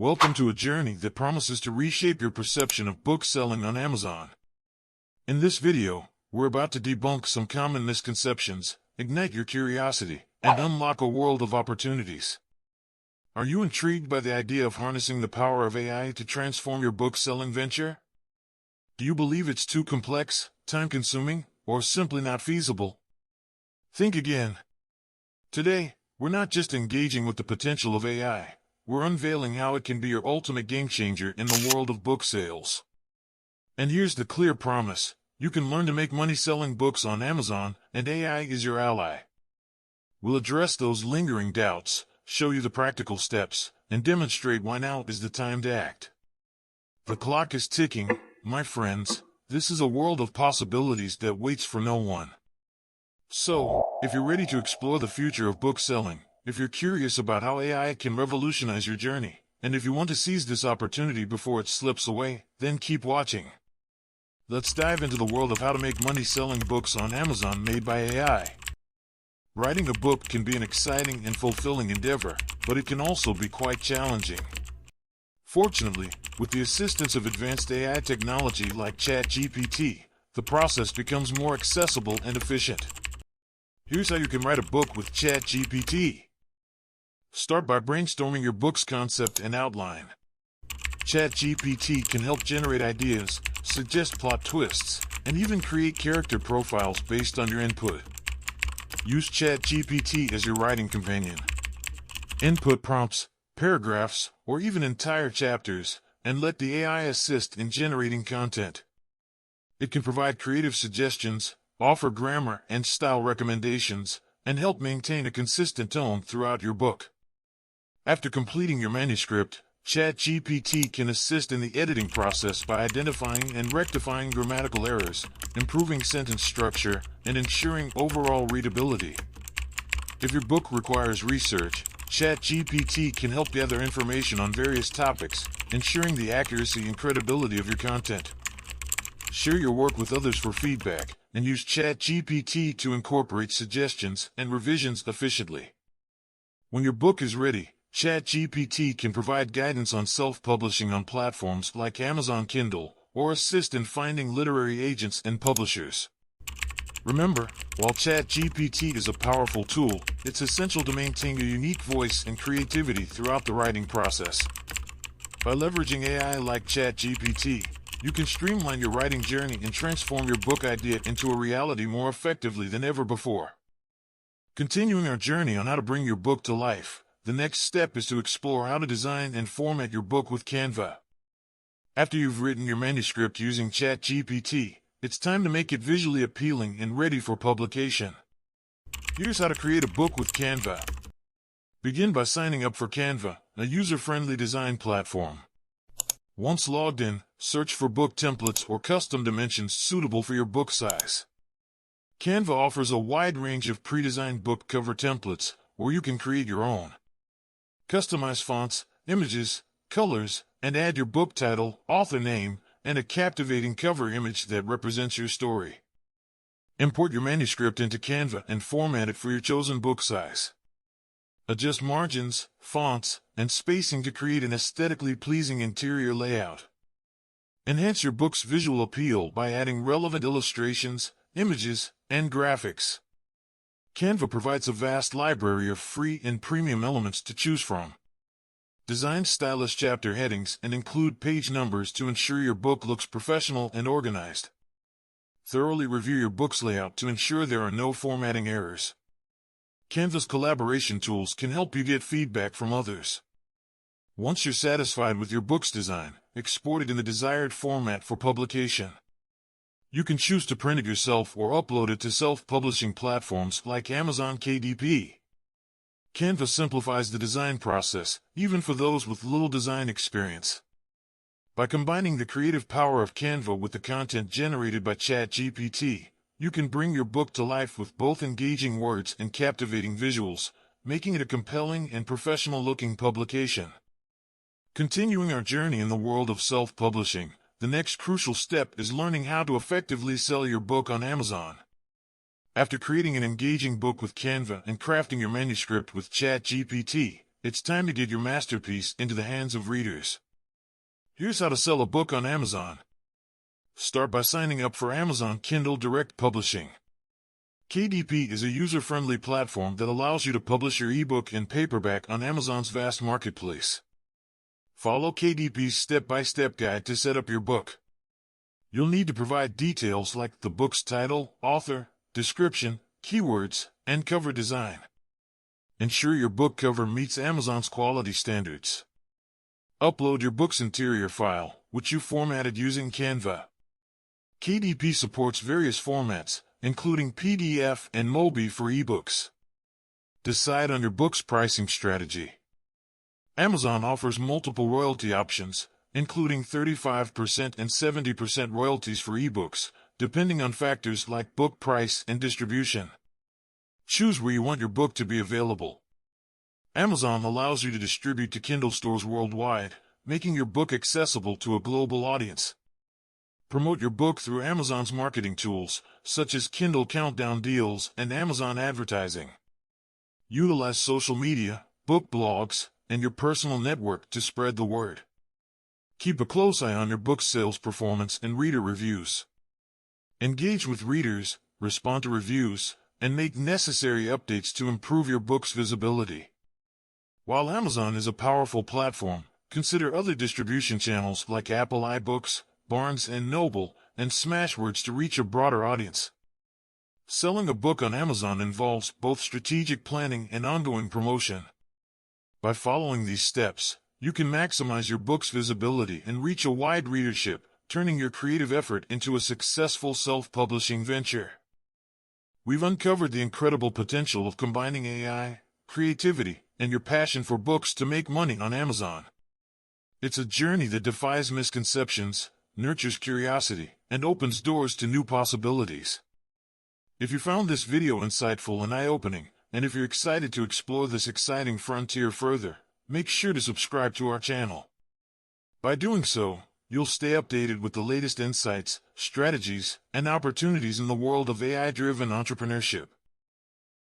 Welcome to a journey that promises to reshape your perception of book selling on Amazon. In this video, we're about to debunk some common misconceptions, ignite your curiosity, and unlock a world of opportunities. Are you intrigued by the idea of harnessing the power of AI to transform your book selling venture? Do you believe it's too complex, time-consuming, or simply not feasible? Think again. Today, we're not just engaging with the potential of AI. We're unveiling how it can be your ultimate game-changer in the world of book sales. And here's the clear promise. You can learn to make money selling books on Amazon, and AI is your ally. We'll address those lingering doubts, show you the practical steps, and demonstrate why now is the time to act. The clock is ticking, my friends. This is a world of possibilities that waits for no one. So, if you're ready to explore the future of book selling, if you're curious about how AI can revolutionize your journey, and if you want to seize this opportunity before it slips away, then keep watching. Let's dive into the world of how to make money selling books on Amazon made by AI. Writing a book can be an exciting and fulfilling endeavor, but it can also be quite challenging. Fortunately, with the assistance of advanced AI technology like Chat GPT, the process becomes more accessible and efficient. Here's how you can write a book with Chat GPT. Start by brainstorming your book's concept and outline. Chat GPT can help generate ideas, suggest plot twists, and even create character profiles based on your input. Use Chat GPT as your writing companion. Input prompts, paragraphs, or even entire chapters, and let the AI assist in generating content. It can provide creative suggestions, offer grammar and style recommendations, and help maintain a consistent tone throughout your book. After completing your manuscript, Chat GPT can assist in the editing process by identifying and rectifying grammatical errors, improving sentence structure, and ensuring overall readability. If your book requires research, Chat GPT can help gather information on various topics, ensuring the accuracy and credibility of your content. Share your work with others for feedback, and use Chat GPT to incorporate suggestions and revisions efficiently. When your book is ready, Chat GPT can provide guidance on self-publishing on platforms like Amazon Kindle, or assist in finding literary agents and publishers. Remember, while Chat GPT is a powerful tool, it's essential to maintain a unique voice and creativity throughout the writing process. By leveraging AI like Chat GPT, you can streamline your writing journey and transform your book idea into a reality more effectively than ever before. Continuing our journey on how to bring your book to life, the next step is to explore how to design and format your book with Canva. After you've written your manuscript using Chat GPT, it's time to make it visually appealing and ready for publication. Here's how to create a book with Canva. Begin by signing up for Canva, a user-friendly design platform. Once logged in, search for book templates or custom dimensions suitable for your book size. Canva offers a wide range of pre-designed book cover templates, or you can create your own. Customize fonts, images, colors, and add your book title, author name, and a captivating cover image that represents your story. Import your manuscript into Canva and format it for your chosen book size. Adjust margins, fonts, and spacing to create an aesthetically pleasing interior layout. Enhance your book's visual appeal by adding relevant illustrations, images, and graphics. Canva provides a vast library of free and premium elements to choose from. Design stylish chapter headings and include page numbers to ensure your book looks professional and organized. Thoroughly review your book's layout to ensure there are no formatting errors. Canva's collaboration tools can help you get feedback from others. Once you're satisfied with your book's design, export it in the desired format for publication. You can choose to print it yourself or upload it to self-publishing platforms like Amazon KDP. Canva simplifies the design process, even for those with little design experience. By combining the creative power of Canva with the content generated by Chat GPT, you can bring your book to life with both engaging words and captivating visuals, making it a compelling and professional-looking publication. Continuing our journey in the world of self-publishing, the next crucial step is learning how to effectively sell your book on Amazon. After creating an engaging book with Canva and crafting your manuscript with Chat GPT, it's time to get your masterpiece into the hands of readers. Here's how to sell a book on Amazon. Start by signing up for Amazon Kindle Direct Publishing. KDP is a user-friendly platform that allows you to publish your ebook and paperback on Amazon's vast marketplace. Follow KDP's step-by-step guide to set up your book. You'll need to provide details like the book's title, author, description, keywords, and cover design. Ensure your book cover meets Amazon's quality standards. Upload your book's interior file, which you formatted using Canva. KDP supports various formats, including PDF and MOBI for ebooks. Decide on your book's pricing strategy. Amazon offers multiple royalty options, including 35% and 70% royalties for ebooks, depending on factors like book price and distribution. Choose where you want your book to be available. Amazon allows you to distribute to Kindle stores worldwide, making your book accessible to a global audience. Promote your book through Amazon's marketing tools, such as Kindle Countdown Deals and Amazon Advertising. Utilize social media, book blogs, and your personal network to spread the word. Keep a close eye on your book's sales performance and reader reviews. Engage with readers, respond to reviews, and make necessary updates to improve your book's visibility. While Amazon is a powerful platform, consider other distribution channels like Apple iBooks, Barnes & Noble, and Smashwords to reach a broader audience. Selling a book on Amazon involves both strategic planning and ongoing promotion. By following these steps, you can maximize your book's visibility and reach a wide readership, turning your creative effort into a successful self-publishing venture. We've uncovered the incredible potential of combining AI, creativity, and your passion for books to make money on Amazon. It's a journey that defies misconceptions, nurtures curiosity, and opens doors to new possibilities. If you found this video insightful and eye-opening, and if you're excited to explore this exciting frontier further, make sure to subscribe to our channel. By doing so, you'll stay updated with the latest insights, strategies, and opportunities in the world of AI-driven entrepreneurship.